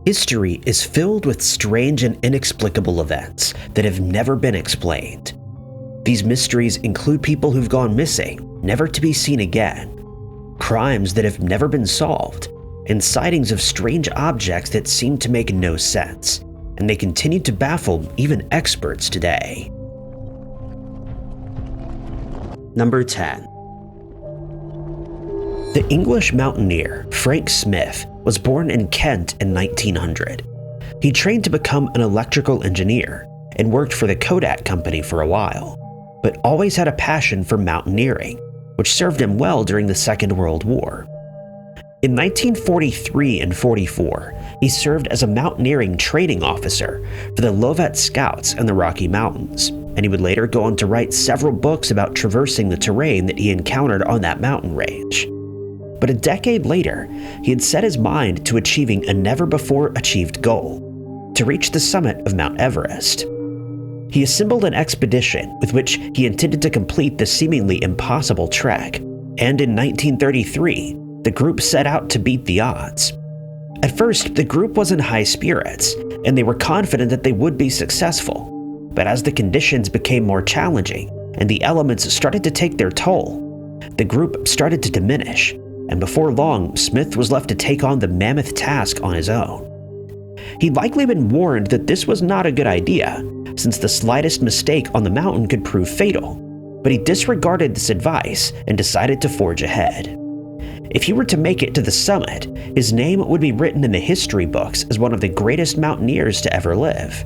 History is filled with strange and inexplicable events that have never been explained. These mysteries include people who've gone missing, never to be seen again, crimes that have never been solved, and sightings of strange objects that seem to make no sense, and they continue to baffle even experts today. Number 10. The English mountaineer Frank Smith was born in Kent in 1900. He trained to become an electrical engineer and worked for the Kodak company for a while, but always had a passion for mountaineering, which served him well during the Second World War. In 1943 and 44, he served as a mountaineering training officer for the Lovett Scouts in the Rocky Mountains, and he would later go on to write several books about traversing the terrain that he encountered on that mountain range. But a decade later, he had set his mind to achieving a never-before-achieved goal: to reach the summit of Mount Everest. He assembled an expedition with which he intended to complete the seemingly impossible trek, and in 1933, the group set out to beat the odds. At first, the group was in high spirits, and they were confident that they would be successful. But as the conditions became more challenging and the elements started to take their toll, the group started to diminish, and before long, Smith was left to take on the mammoth task on his own. He'd likely been warned that this was not a good idea, since the slightest mistake on the mountain could prove fatal, but he disregarded this advice and decided to forge ahead. If he were to make it to the summit, his name would be written in the history books as one of the greatest mountaineers to ever live.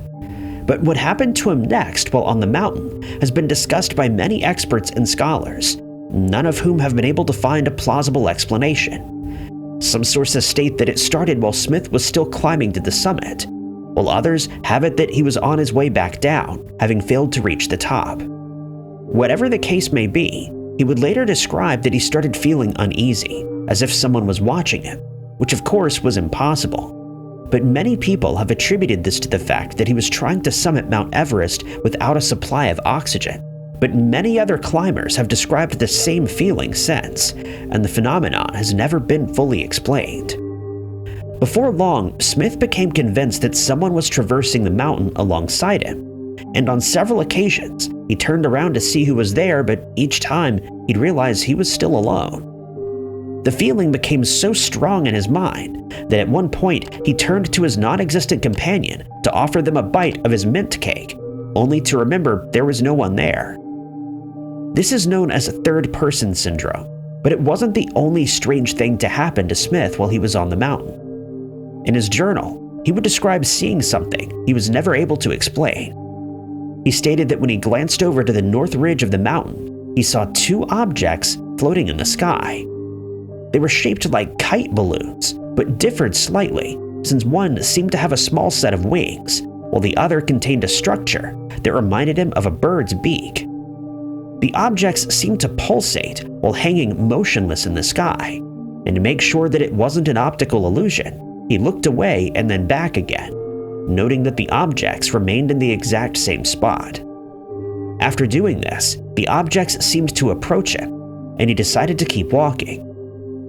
But what happened to him next while on the mountain has been discussed by many experts and scholars, none of whom have been able to find a plausible explanation. Some sources state that it started while Smith was still climbing to the summit, while others have it that he was on his way back down, having failed to reach the top. Whatever the case may be, he would later describe that he started feeling uneasy, as if someone was watching him, which of course was impossible. But many people have attributed this to the fact that he was trying to summit Mount Everest without a supply of oxygen. But many other climbers have described the same feeling since, and the phenomenon has never been fully explained. Before long, Smith became convinced that someone was traversing the mountain alongside him, and on several occasions, he turned around to see who was there, but each time, he'd realize he was still alone. The feeling became so strong in his mind that at one point, he turned to his non-existent companion to offer them a bite of his mint cake, only to remember there was no one there. This is known as third-person syndrome, but it wasn't the only strange thing to happen to Smith while he was on the mountain. In his journal, he would describe seeing something he was never able to explain. He stated that when he glanced over to the north ridge of the mountain, he saw two objects floating in the sky. They were shaped like kite balloons, but differed slightly, since one seemed to have a small set of wings, while the other contained a structure that reminded him of a bird's beak. The objects seemed to pulsate while hanging motionless in the sky, and to make sure that it wasn't an optical illusion, he looked away and then back again, noting that the objects remained in the exact same spot. After doing this, the objects seemed to approach him, and he decided to keep walking.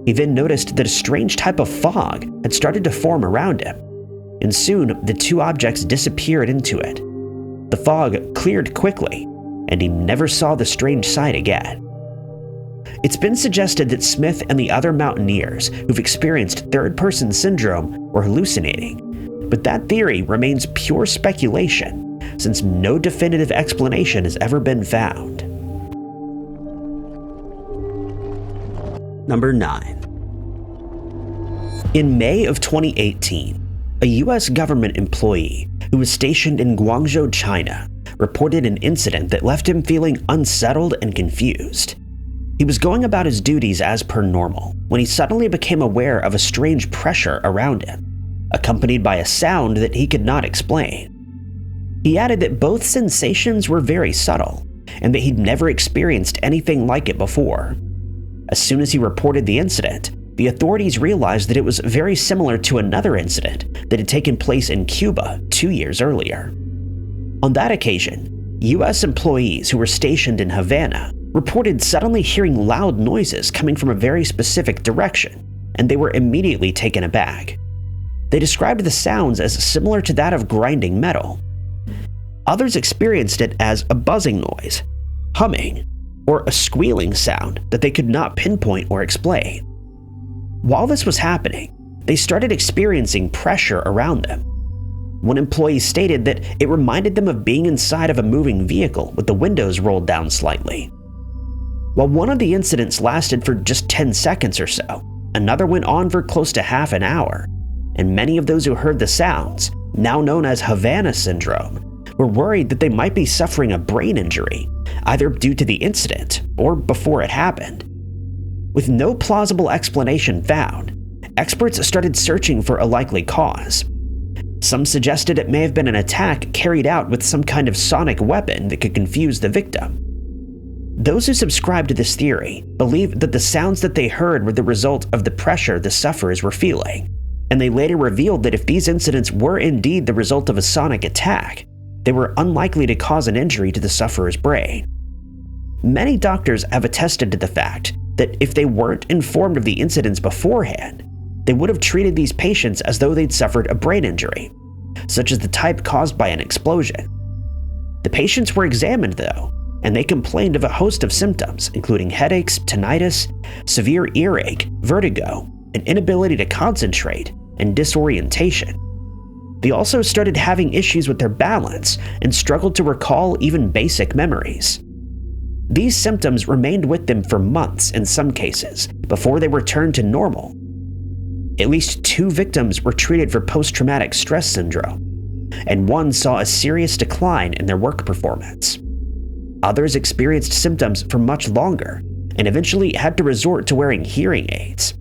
He then noticed that a strange type of fog had started to form around him, and soon the two objects disappeared into it. The fog cleared quickly, and he never saw the strange sight again. It's been suggested that Smith and the other mountaineers who've experienced third-person syndrome were hallucinating, but that theory remains pure speculation, since no definitive explanation has ever been found. Number 9. In May of 2018, a US government employee who was stationed in Guangzhou, China, reported an incident that left him feeling unsettled and confused. He was going about his duties as per normal when he suddenly became aware of a strange pressure around him, accompanied by a sound that he could not explain. He added that both sensations were very subtle, and that he'd never experienced anything like it before. As soon as he reported the incident, the authorities realized that it was very similar to another incident that had taken place in Cuba 2 years earlier. On that occasion, US employees who were stationed in Havana reported suddenly hearing loud noises coming from a very specific direction, and they were immediately taken aback. They described the sounds as similar to that of grinding metal. Others experienced it as a buzzing noise, humming, or a squealing sound that they could not pinpoint or explain. While this was happening, they started experiencing pressure around them. One employee stated that it reminded them of being inside of a moving vehicle with the windows rolled down slightly. While one of the incidents lasted for just 10 seconds or so, another went on for close to half an hour, and many of those who heard the sounds, now known as Havana syndrome, were worried that they might be suffering a brain injury, either due to the incident or before it happened. With no plausible explanation found, experts started searching for a likely cause. Some suggested it may have been an attack carried out with some kind of sonic weapon that could confuse the victim. Those who subscribed to this theory believed that the sounds that they heard were the result of the pressure the sufferers were feeling, and they later revealed that if these incidents were indeed the result of a sonic attack, they were unlikely to cause an injury to the sufferer's brain. Many doctors have attested to the fact that if they weren't informed of the incidents beforehand, they would have treated these patients as though they'd suffered a brain injury, such as the type caused by an explosion. The patients were examined, though, and they complained of a host of symptoms, including headaches, tinnitus, severe earache, vertigo, an inability to concentrate, and disorientation. They also started having issues with their balance and struggled to recall even basic memories. These symptoms remained with them for months in some cases before they returned to normal. At least 2 victims were treated for post-traumatic stress syndrome, and one saw a serious decline in their work performance. Others experienced symptoms for much longer and eventually had to resort to wearing hearing aids.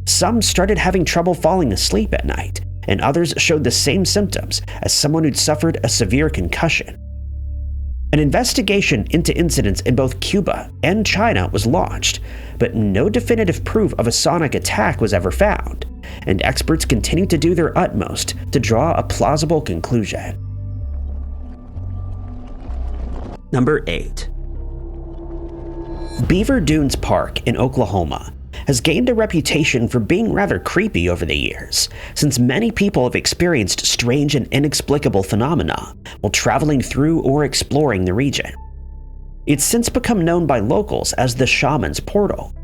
Some started having trouble falling asleep at night, and others showed the same symptoms as someone who'd suffered a severe concussion. An investigation into incidents in both Cuba and China was launched, but no definitive proof of a sonic attack was ever found, and experts continue to do their utmost to draw a plausible conclusion. Number 8. Beaver Dunes Park in Oklahoma has gained a reputation for being rather creepy over the years, since many people have experienced strange and inexplicable phenomena while traveling through or exploring the region. It's since become known by locals as the Shaman's Portal,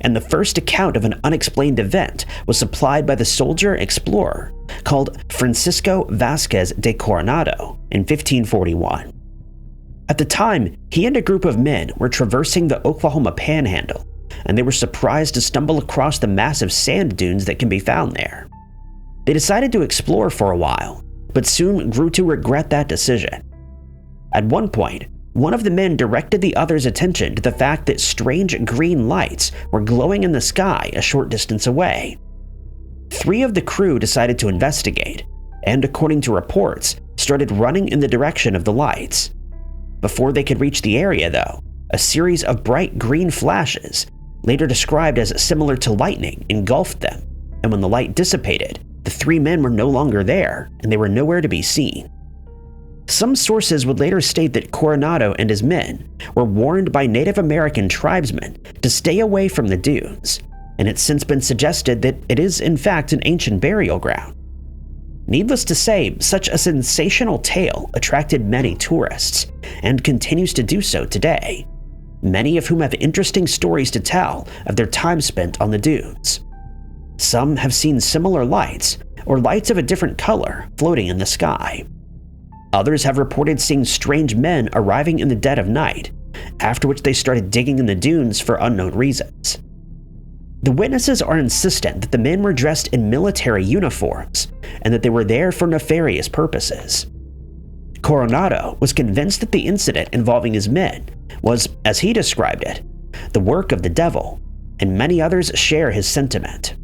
and the first account of an unexplained event was supplied by the soldier explorer called Francisco Vasquez de Coronado in 1541. At the time, he and a group of men were traversing the Oklahoma Panhandle, and they were surprised to stumble across the massive sand dunes that can be found there. They decided to explore for a while, but soon grew to regret that decision. At one point, one of the men directed the other's attention to the fact that strange green lights were glowing in the sky a short distance away. 3 of the crew decided to investigate, and according to reports, started running in the direction of the lights. Before they could reach the area, though, a series of bright green flashes, later described as similar to lightning, engulfed them, and when the light dissipated, the 3 men were no longer there, and they were nowhere to be seen. Some sources would later state that Coronado and his men were warned by Native American tribesmen to stay away from the dunes, and it's since been suggested that it is in fact an ancient burial ground. Needless to say, such a sensational tale attracted many tourists, and continues to do so today, many of whom have interesting stories to tell of their time spent on the dunes. Some have seen similar lights, or lights of a different color, floating in the sky. Others have reported seeing strange men arriving in the dead of night, after which they started digging in the dunes for unknown reasons. The witnesses are insistent that the men were dressed in military uniforms, and that they were there for nefarious purposes. Coronado was convinced that the incident involving his men was, as he described it, the work of the devil, and many others share his sentiment.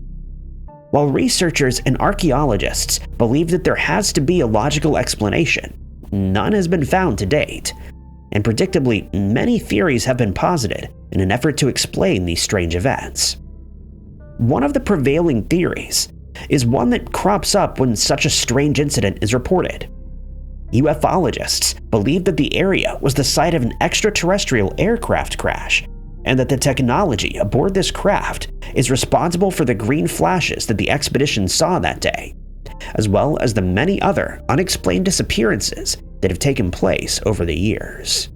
While researchers and archaeologists believe that there has to be a logical explanation, none has been found to date, and predictably, many theories have been posited in an effort to explain these strange events. One of the prevailing theories is one that crops up when such a strange incident is reported. UFOlogists believe that the area was the site of an extraterrestrial aircraft crash, and that the technology aboard this craft is responsible for the green flashes that the expedition saw that day, as well as the many other unexplained disappearances that have taken place over the years.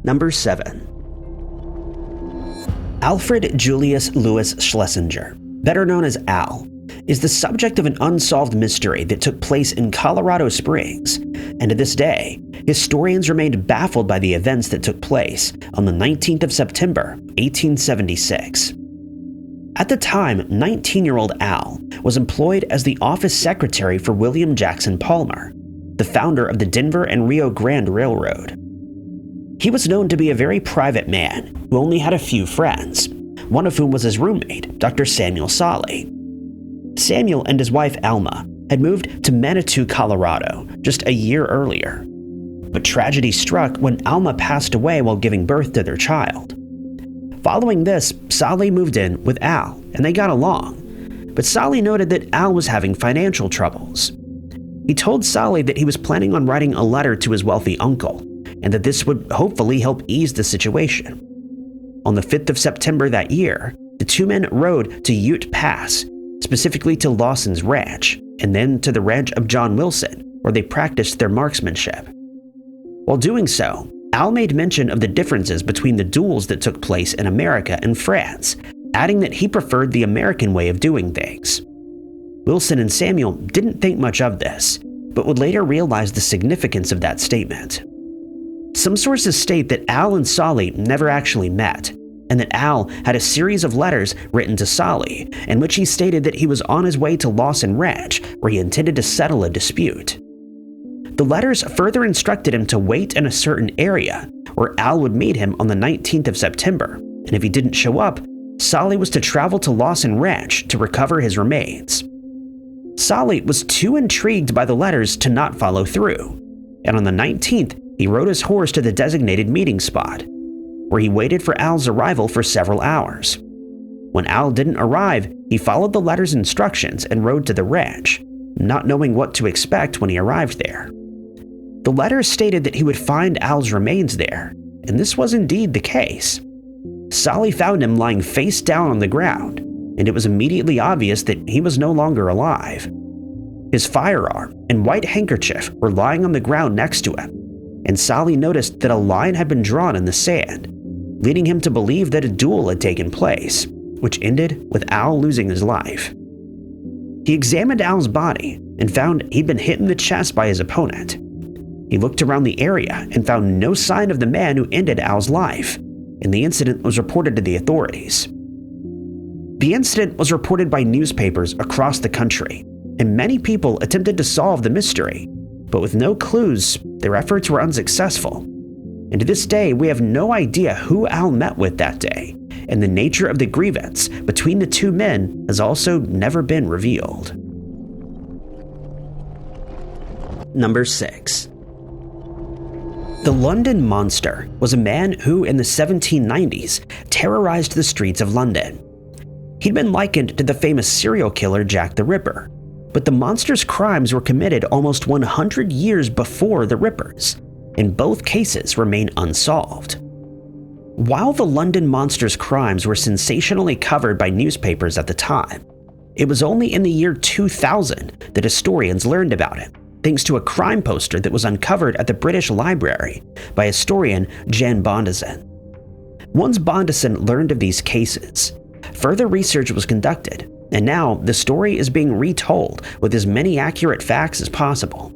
Number 7. Alfred Julius Louis Schlesinger, better known as Al, is the subject of an unsolved mystery that took place in Colorado Springs, and to this day, historians remained baffled by the events that took place on the 19th of September, 1876. At the time, 19-year-old Al was employed as the office secretary for William Jackson Palmer, the founder of the Denver and Rio Grande Railroad. He was known to be a very private man who only had a few friends, one of whom was his roommate, Dr. Samuel Solly. Samuel and his wife Alma had moved to Manitou, Colorado, just a year earlier. But tragedy struck when Alma passed away while giving birth to their child. Following this, Solly moved in with Al, and they got along. But Solly noted that Al was having financial troubles. He told Solly that he was planning on writing a letter to his wealthy uncle, and that this would hopefully help ease the situation. On the 5th of September that year, the two men rode to Ute Pass, specifically to Lawson's ranch, and then to the ranch of John Wilson, where they practiced their marksmanship. While doing so, Al made mention of the differences between the duels that took place in America and France, adding that he preferred the American way of doing things. Wilson and Samuel didn't think much of this, but would later realize the significance of that statement. Some sources state that Al and Solly never actually met, and that Al had a series of letters written to Solly, in which he stated that he was on his way to Lawson Ranch, where he intended to settle a dispute. The letters further instructed him to wait in a certain area, where Al would meet him on the 19th of September, and if he didn't show up, Solly was to travel to Lawson Ranch to recover his remains. Solly was too intrigued by the letters to not follow through, and on the 19th, he rode his horse to the designated meeting spot, where he waited for Al's arrival for several hours. When Al didn't arrive, he followed the letter's instructions and rode to the ranch, not knowing what to expect when he arrived there. The letter stated that he would find Al's remains there, and this was indeed the case. Solly found him lying face down on the ground, and it was immediately obvious that he was no longer alive. His firearm and white handkerchief were lying on the ground next to him, and Solly noticed that a line had been drawn in the sand, leading him to believe that a duel had taken place, which ended with Al losing his life. He examined Al's body and found he'd been hit in the chest by his opponent. He looked around the area and found no sign of the man who ended Al's life, and the incident was reported to the authorities. The incident was reported by newspapers across the country, and many people attempted to solve the mystery, but with no clues, their efforts were unsuccessful. And to this day, we have no idea who Al met with that day, and the nature of the grievance between the two men has also never been revealed. Number 6. The London Monster was a man who, in the 1790s, terrorized the streets of London. He'd been likened to the famous serial killer Jack the Ripper, but the monster's crimes were committed almost 100 years before the Rippers, and both cases remain unsolved. While the London Monster's crimes were sensationally covered by newspapers at the time, it was only in the year 2000 that historians learned about it, thanks to a crime poster that was uncovered at the British Library by historian Jan Bondison. Once Bondison learned of these cases, further research was conducted, and now the story is being retold with as many accurate facts as possible.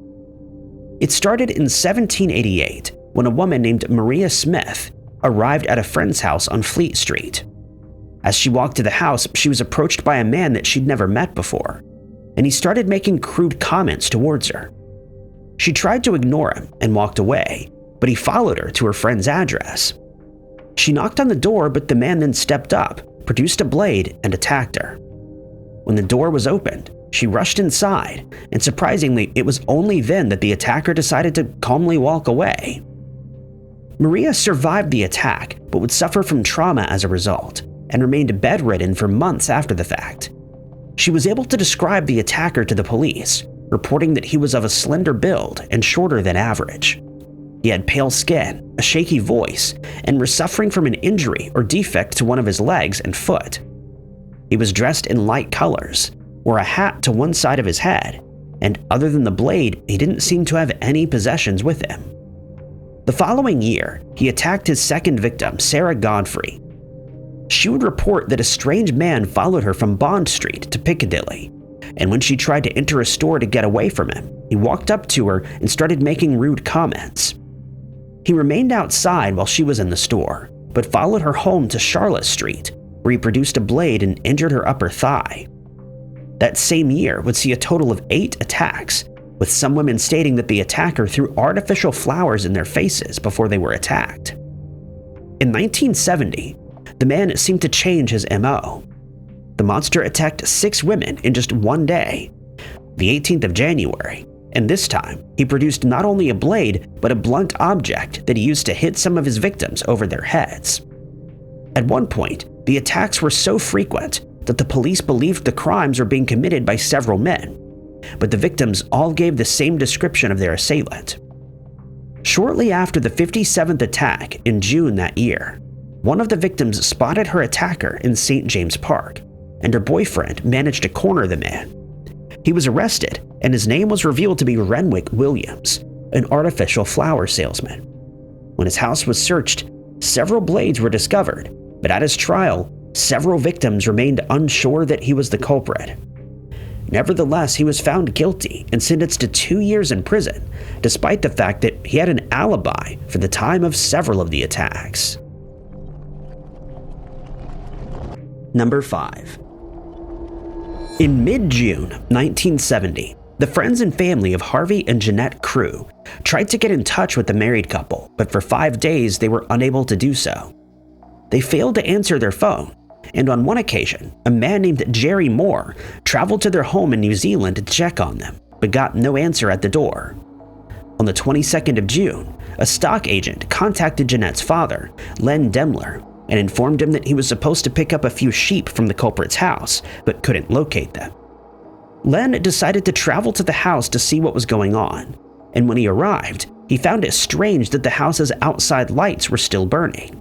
It started in 1788 when a woman named Maria Smith arrived at a friend's house on Fleet Street. As she walked to the house, she was approached by a man that she'd never met before, and he started making crude comments towards her. She tried to ignore him and walked away, but he followed her to her friend's address. She knocked on the door, but the man then stepped up, produced a blade, and attacked her. When the door was opened, she rushed inside, and surprisingly, it was only then that the attacker decided to calmly walk away. Maria survived the attack, but would suffer from trauma as a result, and remained bedridden for months after the fact. She was able to describe the attacker to the police, reporting that he was of a slender build and shorter than average. He had pale skin, a shaky voice, and was suffering from an injury or defect to one of his legs and foot. He was dressed in light colors, wore a hat to one side of his head, and other than the blade, he didn't seem to have any possessions with him. The following year, he attacked his second victim, Sarah Godfrey. She would report that a strange man followed her from Bond Street to Piccadilly, and when she tried to enter a store to get away from him, he walked up to her and started making rude comments. He remained outside while she was in the store, but followed her home to Charlotte Street, where he produced a blade and injured her upper thigh. That same year would see a total of 8 attacks, with some women stating that the attacker threw artificial flowers in their faces before they were attacked. In 1970, the man seemed to change his MO. The monster attacked 6 women in just one day, the 18th of January, and this time he produced not only a blade, but a blunt object that he used to hit some of his victims over their heads. At one point, the attacks were so frequent that the police believed the crimes were being committed by several men, but the victims all gave the same description of their assailant. Shortly after the 57th attack in June that year, one of the victims spotted her attacker in St. James Park, and her boyfriend managed to corner the man. He was arrested, and his name was revealed to be Renwick Williams, an artificial flower salesman. When his house was searched, several blades were discovered, but at his trial, several victims remained unsure that he was the culprit. Nevertheless, he was found guilty and sentenced to 2 years in prison, despite the fact that he had an alibi for the time of several of the attacks. Number 5. In mid-June 1970, the friends and family of Harvey and Jeanette Crew tried to get in touch with the married couple, but for 5 days they were unable to do so. They failed to answer their phone, and on one occasion, a man named Jerry Moore traveled to their home in New Zealand to check on them, but got no answer at the door. On the 22nd of June, a stock agent contacted Jeanette's father, Len Demler, and informed him that he was supposed to pick up a few sheep from the culprit's house, but couldn't locate them. Len decided to travel to the house to see what was going on, and when he arrived, he found it strange that the house's outside lights were still burning.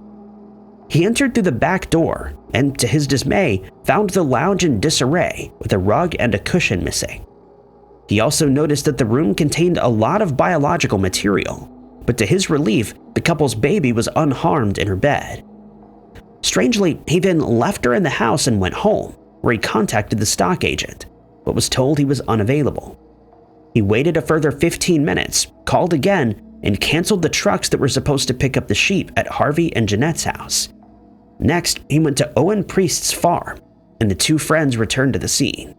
He entered through the back door, and to his dismay, found the lounge in disarray with a rug and a cushion missing. He also noticed that the room contained a lot of biological material, but to his relief, the couple's baby was unharmed in her bed. Strangely, he then left her in the house and went home, where he contacted the stock agent, but was told he was unavailable. He waited a further 15 minutes, called again, and canceled the trucks that were supposed to pick up the sheep at Harvey and Jeanette's house. Next, he went to Owen Priest's farm, and the 2 friends returned to the scene.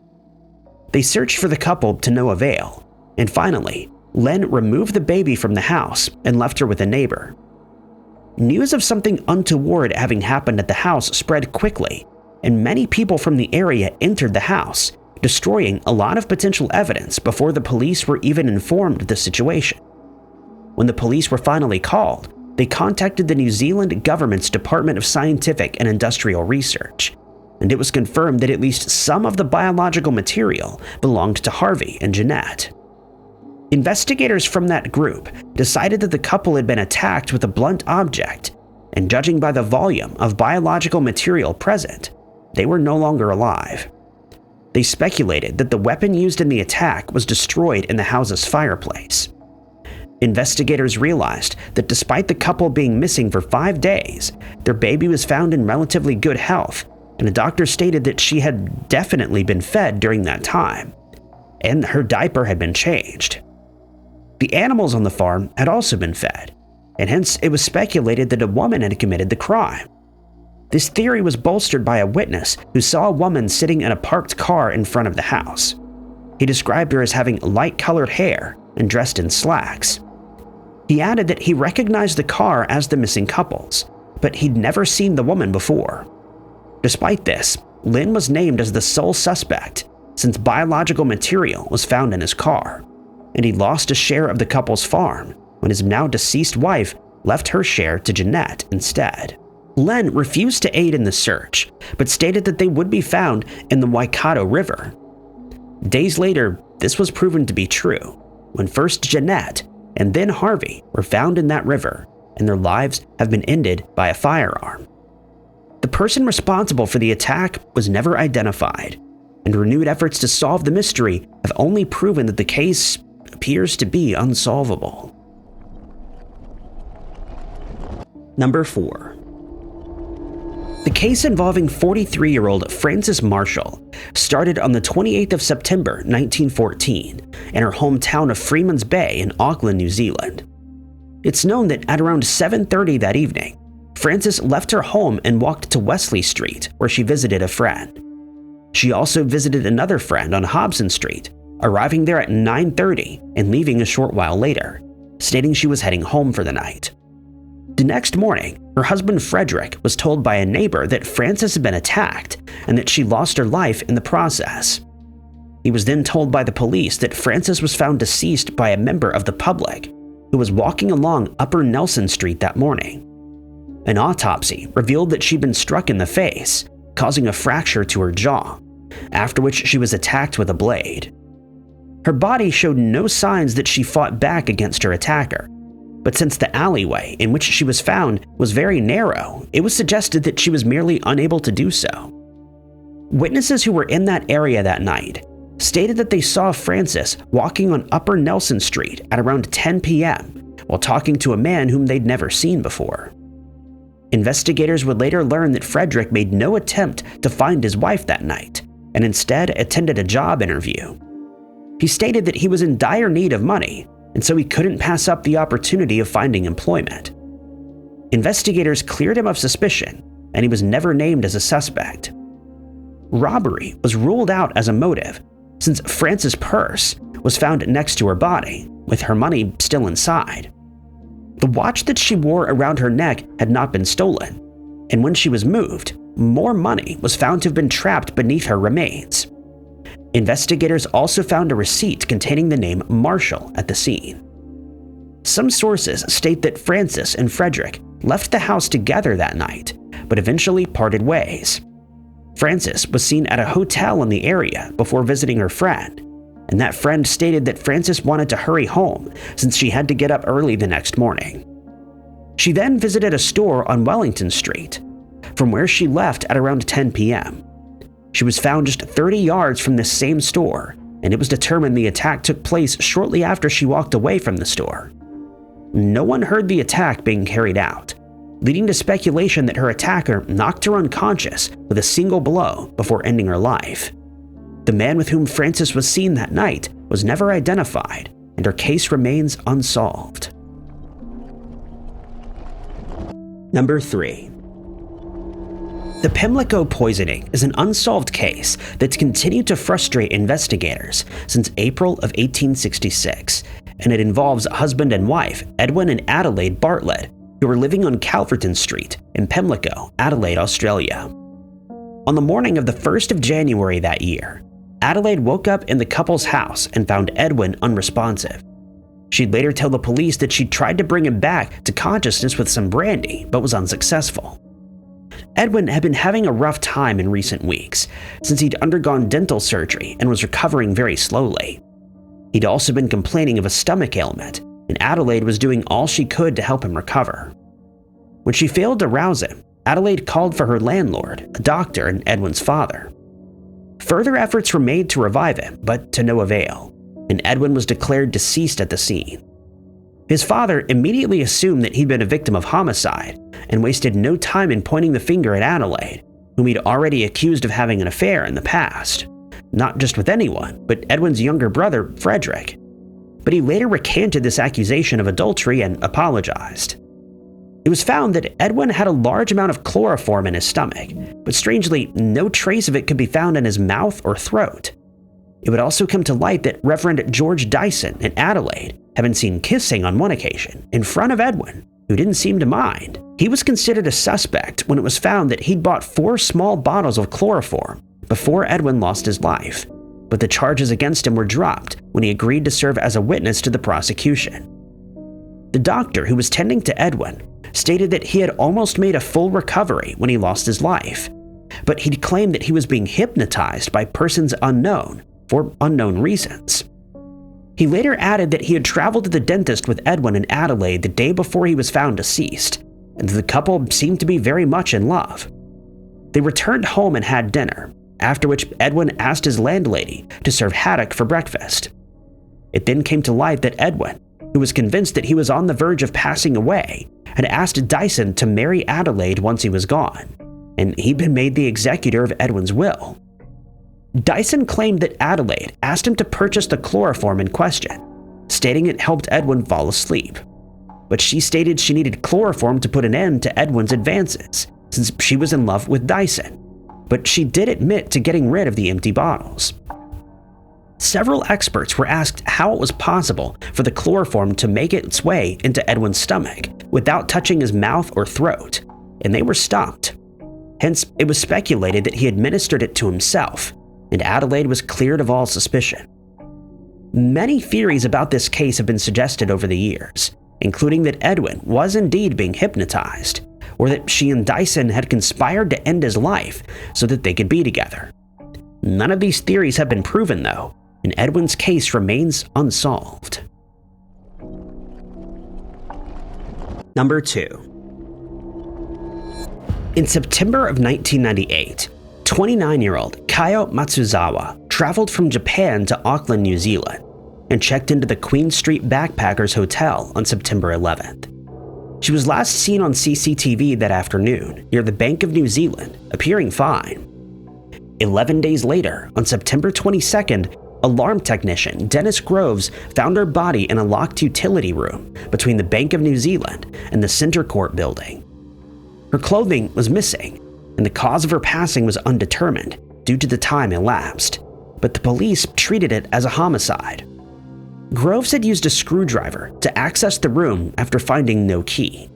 They searched for the couple to no avail, and finally, Len removed the baby from the house and left her with a neighbor. News of something untoward having happened at the house spread quickly, and many people from the area entered the house, destroying a lot of potential evidence before the police were even informed of the situation. When the police were finally called, they contacted the New Zealand government's Department of Scientific and Industrial Research, and it was confirmed that at least some of the biological material belonged to Harvey and Jeanette. Investigators from that group decided that the couple had been attacked with a blunt object, and judging by the volume of biological material present, they were no longer alive. They speculated that the weapon used in the attack was destroyed in the house's fireplace. Investigators realized that despite the couple being missing for 5 days, their baby was found in relatively good health, and a doctor stated that she had definitely been fed during that time, and her diaper had been changed. The animals on the farm had also been fed, and hence it was speculated that a woman had committed the crime. This theory was bolstered by a witness who saw a woman sitting in a parked car in front of the house. He described her as having light-colored hair and dressed in slacks. He added that he recognized the car as the missing couple's, but he'd never seen the woman before. Despite this, Lynn was named as the sole suspect since biological material was found in his car, and he lost a share of the couple's farm when his now deceased wife left her share to Jeanette instead. Len refused to aid in the search, but stated that they would be found in the Waikato River. Days later, this was proven to be true, when first Jeanette and then Harvey were found in that river, and their lives have been ended by a firearm. The person responsible for the attack was never identified, and renewed efforts to solve the mystery have only proven that the case appears to be unsolvable. Number 4. The case involving 43-year-old Frances Marshall started on the 28th of September 1914 in her hometown of Freeman's Bay in Auckland, New Zealand. It's known that at around 7:30 that evening, Frances left her home and walked to Wesley Street, where she visited a friend. She also visited another friend on Hobson Street, arriving there at 9:30 and leaving a short while later, stating she was heading home for the night. The next morning, her husband Frederick was told by a neighbor that Frances had been attacked and that she lost her life in the process. He was then told by the police that Frances was found deceased by a member of the public who was walking along Upper Nelson Street that morning. An autopsy revealed that she'd been struck in the face, causing a fracture to her jaw, after which she was attacked with a blade. Her body showed no signs that she fought back against her attacker, but since the alleyway in which she was found was very narrow, it was suggested that she was merely unable to do so. Witnesses who were in that area that night stated that they saw Frances walking on Upper Nelson Street at around 10 p.m. while talking to a man whom they'd never seen before. Investigators would later learn that Frederick made no attempt to find his wife that night and instead attended a job interview. He stated that he was in dire need of money, and so he couldn't pass up the opportunity of finding employment. Investigators cleared him of suspicion, and he was never named as a suspect. Robbery was ruled out as a motive, since Frances' purse was found next to her body, with her money still inside. The watch that she wore around her neck had not been stolen, and when she was moved, more money was found to have been trapped beneath her remains. Investigators also found a receipt containing the name Marshall at the scene. Some sources state that Frances and Frederick left the house together that night, but eventually parted ways. Frances was seen at a hotel in the area before visiting her friend, and that friend stated that Frances wanted to hurry home since she had to get up early the next morning. She then visited a store on Wellington Street, from where she left at around 10 p.m. She was found just 30 yards from this same store, and it was determined the attack took place shortly after she walked away from the store. No one heard the attack being carried out, leading to speculation that her attacker knocked her unconscious with a single blow before ending her life. The man with whom Frances was seen that night was never identified, and her case remains unsolved. Number 3. The Pimlico poisoning is an unsolved case that's continued to frustrate investigators since April of 1866, and it involves husband and wife Edwin and Adelaide Bartlett, who were living on Calverton Street in Pimlico, Adelaide, Australia. On the morning of the 1st of January that year, Adelaide woke up in the couple's house and found Edwin unresponsive. She'd later tell the police that she'd tried to bring him back to consciousness with some brandy, but was unsuccessful. Edwin had been having a rough time in recent weeks, since he'd undergone dental surgery and was recovering very slowly. He'd also been complaining of a stomach ailment, and Adelaide was doing all she could to help him recover. When she failed to rouse him, Adelaide called for her landlord, a doctor and Edwin's father. Further efforts were made to revive him, but to no avail, and Edwin was declared deceased at the scene. His father immediately assumed that he'd been a victim of homicide and wasted no time in pointing the finger at Adelaide, whom he'd already accused of having an affair in the past. Not just with anyone, but Edwin's younger brother, Frederick. But he later recanted this accusation of adultery and apologized. It was found that Edwin had a large amount of chloroform in his stomach, but strangely, no trace of it could be found in his mouth or throat. It would also come to light that Reverend George Dyson and Adelaide had been seen kissing on one occasion in front of Edwin, who didn't seem to mind. He was considered a suspect when it was found that he'd bought 4 small bottles of chloroform before Edwin lost his life, but the charges against him were dropped when he agreed to serve as a witness to the prosecution. The doctor who was tending to Edwin stated that he had almost made a full recovery when he lost his life, but he'd claimed that he was being hypnotized by persons unknown for unknown reasons. He later added that he had traveled to the dentist with Edwin and Adelaide the day before he was found deceased, and the couple seemed to be very much in love. They returned home and had dinner, after which Edwin asked his landlady to serve haddock for breakfast. It then came to light that Edwin, who was convinced that he was on the verge of passing away, had asked Dyson to marry Adelaide once he was gone, and he'd been made the executor of Edwin's will. Dyson claimed that Adelaide asked him to purchase the chloroform in question, stating it helped Edwin fall asleep. But she stated she needed chloroform to put an end to Edwin's advances, since she was in love with Dyson. But she did admit to getting rid of the empty bottles. Several experts were asked how it was possible for the chloroform to make its way into Edwin's stomach without touching his mouth or throat, and they were stumped. Hence, it was speculated that he administered it to himself, and Adelaide was cleared of all suspicion. Many theories about this case have been suggested over the years, including that Edwin was indeed being hypnotized, or that she and Dyson had conspired to end his life so that they could be together. None of these theories have been proven, though, and Edwin's case remains unsolved. Number 2. In September of 1998, 29-year-old Kayo Matuzawa traveled from Japan to Auckland, New Zealand, and checked into the Queen Street Backpackers Hotel on September 11th. She was last seen on CCTV that afternoon near the Bank of New Zealand, appearing fine. 11 days later, on September 22nd, alarm technician Dennis Groves found her body in a locked utility room between the Bank of New Zealand and the Centre Court building. Her clothing was missing, and the cause of her passing was undetermined due to the time elapsed, but the police treated it as a homicide. Groves had used a screwdriver to access the room after finding no key.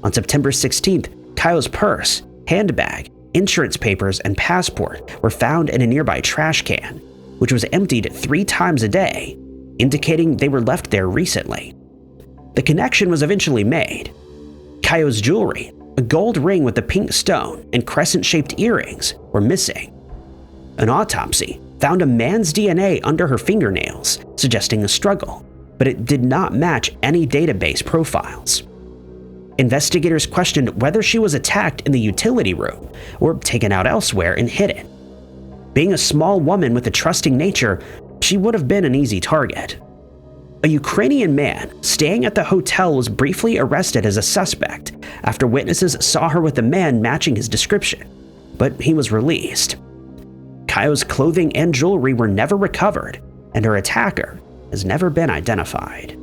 On September 16th, Kayo's purse, handbag, insurance papers, and passport were found in a nearby trash can, which was emptied 3 times a day, indicating they were left there recently. The connection was eventually made. Kayo's jewelry, a gold ring with a pink stone and crescent-shaped earrings, were missing. An autopsy found a man's DNA under her fingernails, suggesting a struggle, but it did not match any database profiles. Investigators questioned whether she was attacked in the utility room or taken out elsewhere and hidden. Being a small woman with a trusting nature, she would have been an easy target. A Ukrainian man staying at the hotel was briefly arrested as a suspect after witnesses saw her with a man matching his description, but he was released. Kayo's clothing and jewelry were never recovered, and her attacker has never been identified.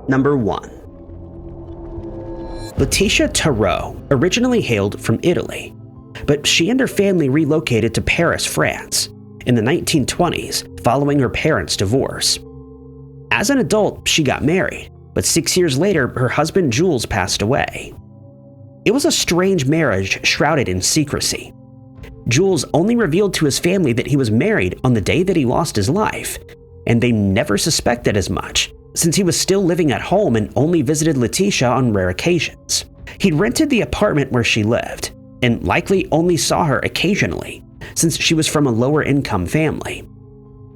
Number 1. Laetitia Tarot originally hailed from Italy, but she and her family relocated to Paris, France, in the 1920s following her parents' divorce. As an adult, she got married, but 6 years later, her husband Jules passed away. It was a strange marriage shrouded in secrecy. Jules only revealed to his family that he was married on the day that he lost his life, and they never suspected as much, since he was still living at home and only visited Laetitia on rare occasions. He'd rented the apartment where she lived, and likely only saw her occasionally, since she was from a lower-income family.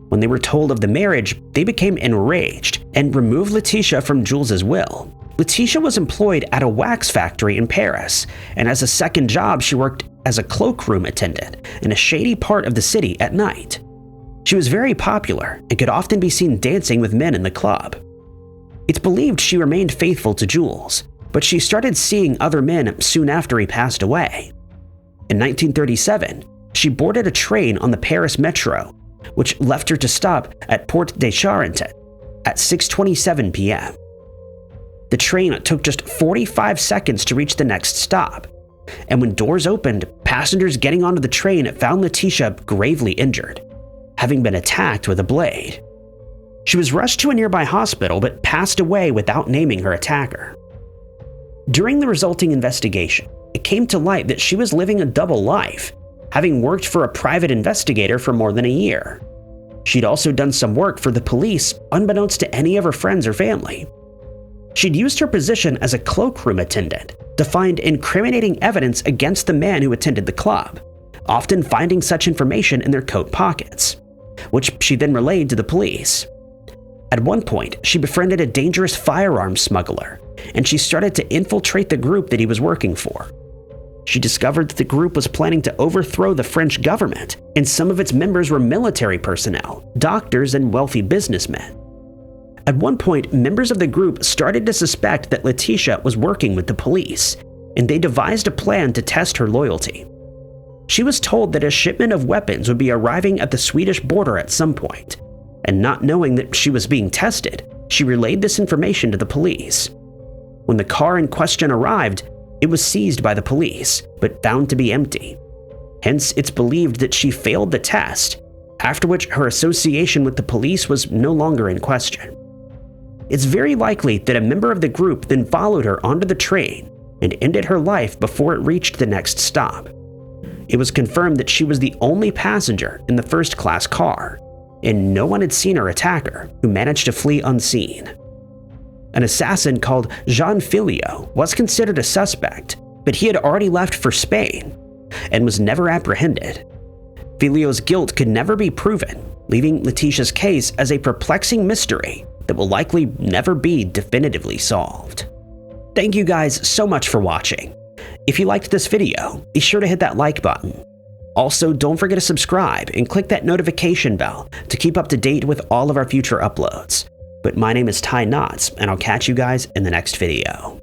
When they were told of the marriage, they became enraged and removed Laetitia from Jules's will. Laetitia was employed at a wax factory in Paris, and as a second job, she worked as a cloakroom attendant in a shady part of the city at night. She was very popular and could often be seen dancing with men in the club. It's believed she remained faithful to Jules, but she started seeing other men soon after he passed away. In 1937, she boarded a train on the Paris Metro, which left her to stop at Porte de Charenton at 6:27 p.m. The train took just 45 seconds to reach the next stop, and when doors opened, passengers getting onto the train found Laetitia gravely injured, having been attacked with a blade. She was rushed to a nearby hospital but passed away without naming her attacker. During the resulting investigation, it came to light that she was living a double life, having worked for a private investigator for more than a year. She'd also done some work for the police unbeknownst to any of her friends or family. She'd used her position as a cloakroom attendant to find incriminating evidence against the man who attended the club, often finding such information in their coat pockets, which she then relayed to the police. At one point, she befriended a dangerous firearms smuggler, and she started to infiltrate the group that he was working for. she discovered that the group was planning to overthrow the French government, and some of its members were military personnel, doctors, and wealthy businessmen. At one point, members of the group started to suspect that Laetitia was working with the police, and they devised a plan to test her loyalty. She was told that a shipment of weapons would be arriving at the Swedish border at some point, and not knowing that she was being tested, she relayed this information to the police. When the car in question arrived, it was seized by the police, but found to be empty. Hence, it's believed that she failed the test, after which her association with the police was no longer in question. It's very likely that a member of the group then followed her onto the train and ended her life before it reached the next stop. It was confirmed that she was the only passenger in the first-class car, and no one had seen her attack her, who managed to flee unseen. An assassin called Juan was considered a suspect, but he had already left for Spain and was never apprehended. Filio's guilt could never be proven, leaving Laetitia's case as a perplexing mystery that will likely never be definitively solved. Thank you guys so much for watching. If you liked this video, be sure to hit that like button. Also, don't forget to subscribe and click that notification bell to keep up to date with all of our future uploads. But my name is Ty Knotts, and I'll catch you guys in the next video.